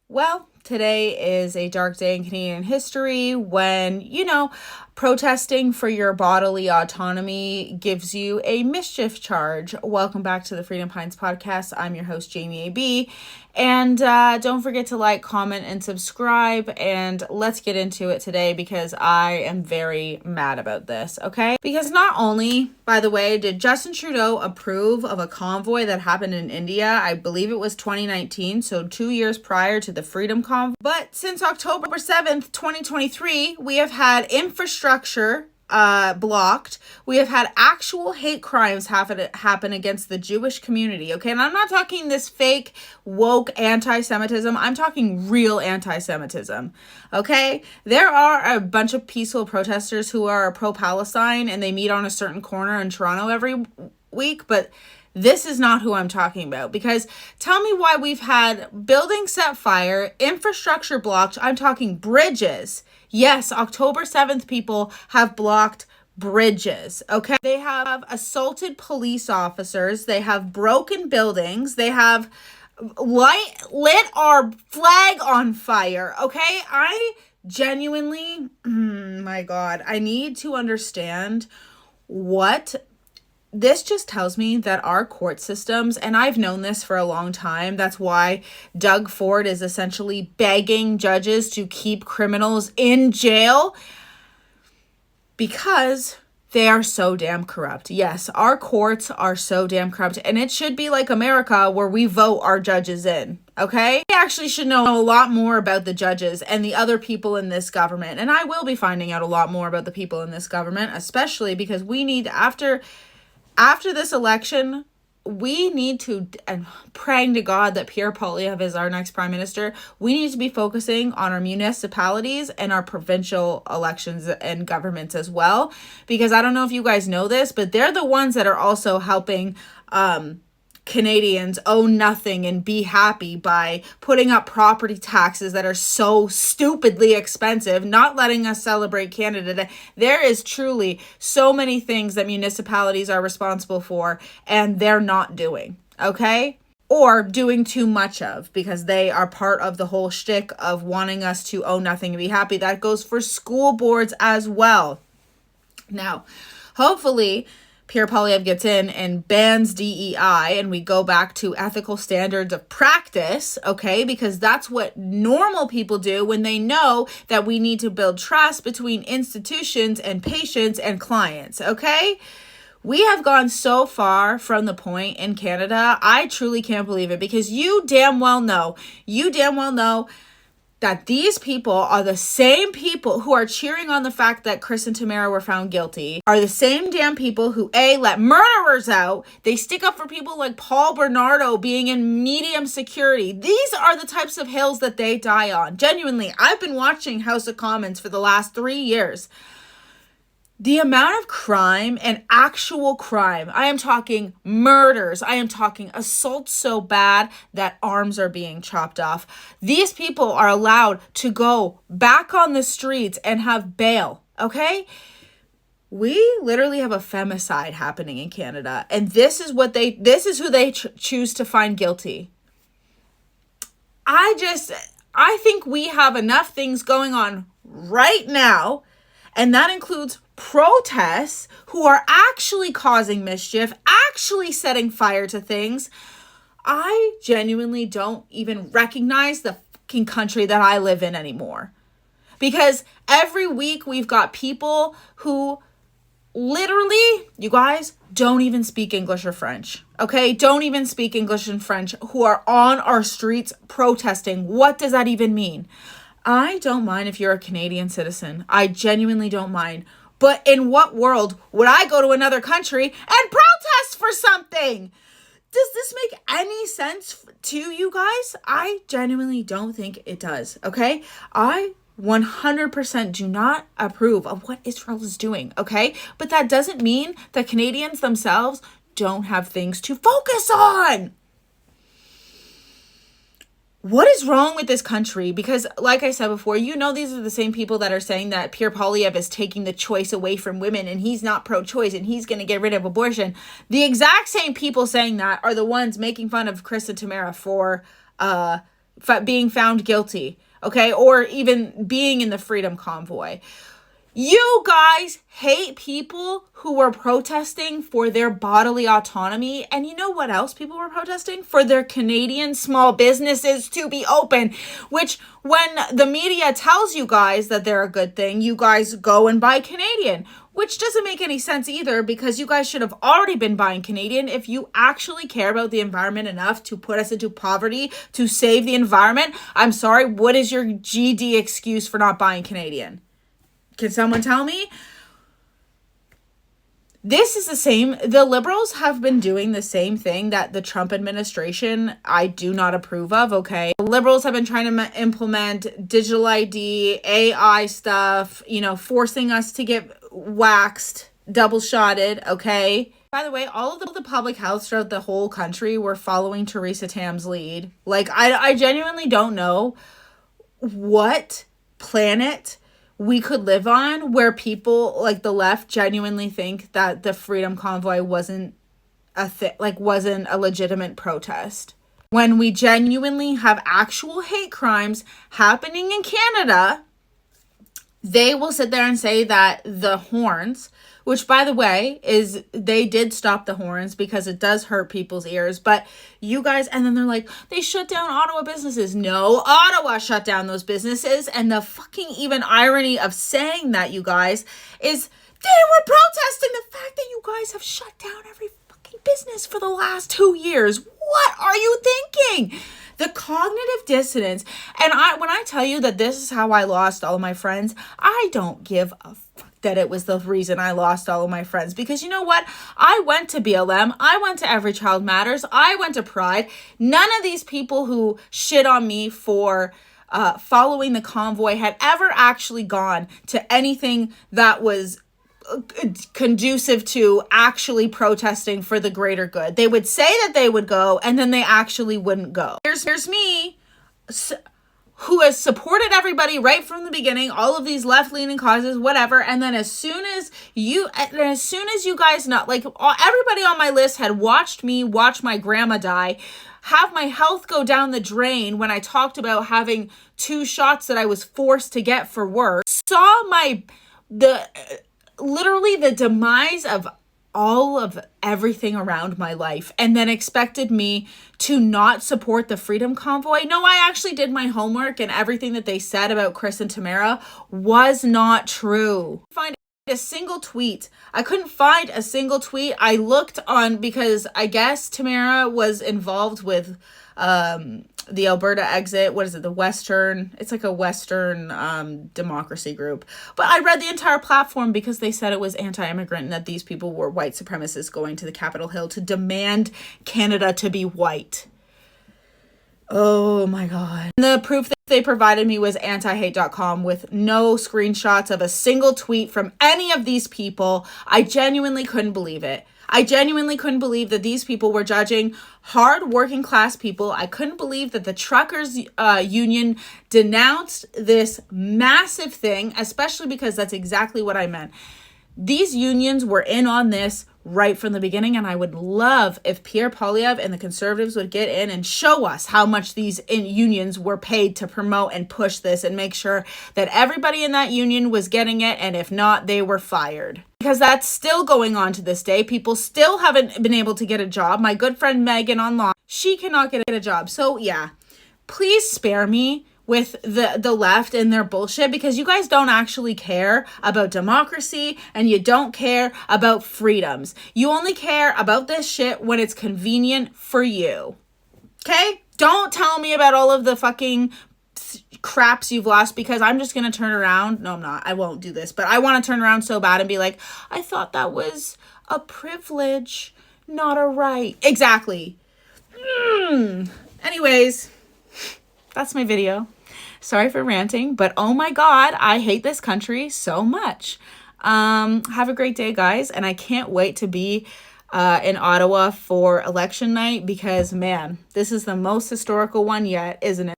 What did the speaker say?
Well, today is a dark day in Canadian history when, protesting for your bodily autonomy gives you a mischief charge. Welcome back to the Freedom Pines podcast. I'm your host, Jamie A.B. And don't forget to like, comment, and subscribe. And let's get into it today because I am very mad about this, okay? Because not only, by the way, did Justin Trudeau approve of a convoy that happened in India, I believe it was 2019, so 2 years prior to the Freedom Convoy. But since October 7th, 2023, we have had infrastructure blocked. We have had actual hate crimes happen against the Jewish community, okay? And I'm not talking this fake woke anti-Semitism. I'm talking real anti-Semitism, okay? There are a bunch of peaceful protesters who are pro-Palestine and they meet on a certain corner in Toronto every week, but this is not who I'm talking about, because tell me why we've had buildings set fire, infrastructure blocked. I'm talking bridges. Yes, October 7th people have blocked bridges, okay? They have assaulted police officers. They have broken buildings. They have lit our flag on fire, okay? I genuinely, my God, I need to understand what this just tells me that our court systems, and I've known this for a long time, that's why Doug Ford is essentially begging judges to keep criminals in jail, because they are so damn corrupt. Yes, our courts are so damn corrupt, and it should be like America where we vote our judges in, okay? We actually should know a lot more about the judges and the other people in this government, and I will be finding out a lot more about the people in this government, especially because we need, after this election, we need to, and praying to God that Pierre Poilievre is our next prime minister, we need to be focusing on our municipalities and our provincial elections and governments as well. Because I don't know if you guys know this, but they're the ones that are also helping Canadians own nothing and be happy by putting up property taxes that are so stupidly expensive, not letting us celebrate Canada Day. There is truly so many things that municipalities are responsible for and they're not doing, okay? Or doing too much of, because they are part of the whole shtick of wanting us to own nothing and be happy. That goes for school boards as well. Now, hopefully Pierre Poilievre gets in and bans DEI and we go back to ethical standards of practice, okay? Because that's what normal people do when they know that we need to build trust between institutions and patients and clients, okay? We have gone so far from the point in Canada, I truly can't believe it, because you damn well know that these people are the same people who are cheering on the fact that Chris and Tamara were found guilty, are the same damn people who, A, let murderers out. They stick up for people like Paul Bernardo being in medium security. These are the types of hills that they die on. Genuinely, I've been watching House of Commons for the last 3 years. The amount of crime and actual crime, I am talking murders, I am talking assaults so bad that arms are being chopped off. These people are allowed to go back on the streets and have bail, okay? We literally have a femicide happening in Canada, and this is who they choose to find guilty. I think we have enough things going on right now, and that includes protests who are actually causing mischief, actually setting fire to things. I genuinely don't even recognize the fucking country that I live in anymore. Because every week we've got people who literally, you guys, don't even speak English or French, okay? Don't even speak English and French, who are on our streets protesting. What does that even mean? I don't mind if you're a Canadian citizen. I genuinely don't mind. But in what world would I go to another country and protest for something? Does this make any sense to you guys? I genuinely don't think it does, okay? I 100% do not approve of what Israel is doing, okay? But that doesn't mean that Canadians themselves don't have things to focus on. What is wrong with this country? Because like I said before, you know, these are the same people that are saying that Pierre Poilievre is taking the choice away from women and he's not pro-choice and he's going to get rid of abortion. The exact same people saying that are the ones making fun of Chris and Tamara for being found guilty, okay? Or even being in the Freedom Convoy. You guys hate people who were protesting for their bodily autonomy. And you know what else people were protesting? For their Canadian small businesses to be open, which when the media tells you guys that they're a good thing, you guys go and buy Canadian, which doesn't make any sense either, because you guys should have already been buying Canadian if you actually care about the environment enough to put us into poverty to save the environment. I'm sorry, what is your GD excuse for not buying Canadian? Can someone tell me? This is the same. The Liberals have been doing the same thing that the Trump administration I do not approve of, okay? The Liberals have been trying to implement digital ID, AI stuff, you know, forcing us to get waxed, double-shotted, okay? By the way, all of the public health throughout the whole country were following Theresa Tam's lead. Like, I genuinely don't know what planet we could live on where people like the left genuinely think that the Freedom Convoy wasn't wasn't a legitimate protest, when we genuinely have actual hate crimes happening in Canada. They will sit there and say that the horns, which by the way is, they did stop the horns because it does hurt people's ears, but you guys, and then they're like, they shut down Ottawa businesses. No, Ottawa shut down those businesses. And the fucking even irony of saying that, you guys, is they were protesting the fact that you guys have shut down every fucking business for the last 2 years. What are you thinking? The cognitive dissonance. And when I tell you that this is how I lost all of my friends, I don't give a fuck that it was the reason I lost all of my friends. Because you know what? I went to BLM. I went to Every Child Matters. I went to Pride. None of these people who shit on me for following the convoy had ever actually gone to anything that was conducive to actually protesting for the greater good. They would say that they would go, and then they actually wouldn't go. Here's me, who has supported everybody right from the beginning, all of these left-leaning causes, whatever, and then as soon as you guys know, like, everybody on my list had watched me watch my grandma die, have my health go down the drain when I talked about having 2 shots that I was forced to get for work, saw literally the demise of all of everything around my life, and then expected me to not support the Freedom Convoy. No, I actually did my homework, and everything that they said about Chris and Tamara was not true. Find a single tweet. I couldn't find a single tweet. I looked on, because I guess Tamara was involved with the Alberta exit. What is it? It's like a Western democracy group. But I read the entire platform because they said it was anti-immigrant and that these people were white supremacists going to the Capitol Hill to demand Canada to be white. Oh my God. The proof that they provided me was antihate.com with no screenshots of a single tweet from any of these people. I genuinely couldn't believe it. I genuinely couldn't believe that these people were judging hard working class people. I couldn't believe that the truckers union denounced this massive thing, especially because that's exactly what I meant. These unions were in on this right from the beginning, and I would love if Pierre Poilievre and the Conservatives would get in and show us how much these unions were paid to promote and push this, and make sure that everybody in that union was getting it, and if not, they were fired. Because that's still going on to this day. People still haven't been able to get a job. My good friend Megan online, she cannot get a job. So yeah, please spare me with the left and their bullshit, because you guys don't actually care about democracy and you don't care about freedoms. You only care about this shit when it's convenient for you. Okay? Don't tell me about all of the fucking craps you've lost, because I'm just going to turn around. No, I'm not. I won't do this, but I want to turn around so bad and be like, I thought that was a privilege, not a right. Exactly. Anyways, that's my video. Sorry for ranting, but oh my God, I hate this country so much. Have a great day, guys. And I can't wait to be in Ottawa for election night, because man, this is the most historical one yet, isn't it?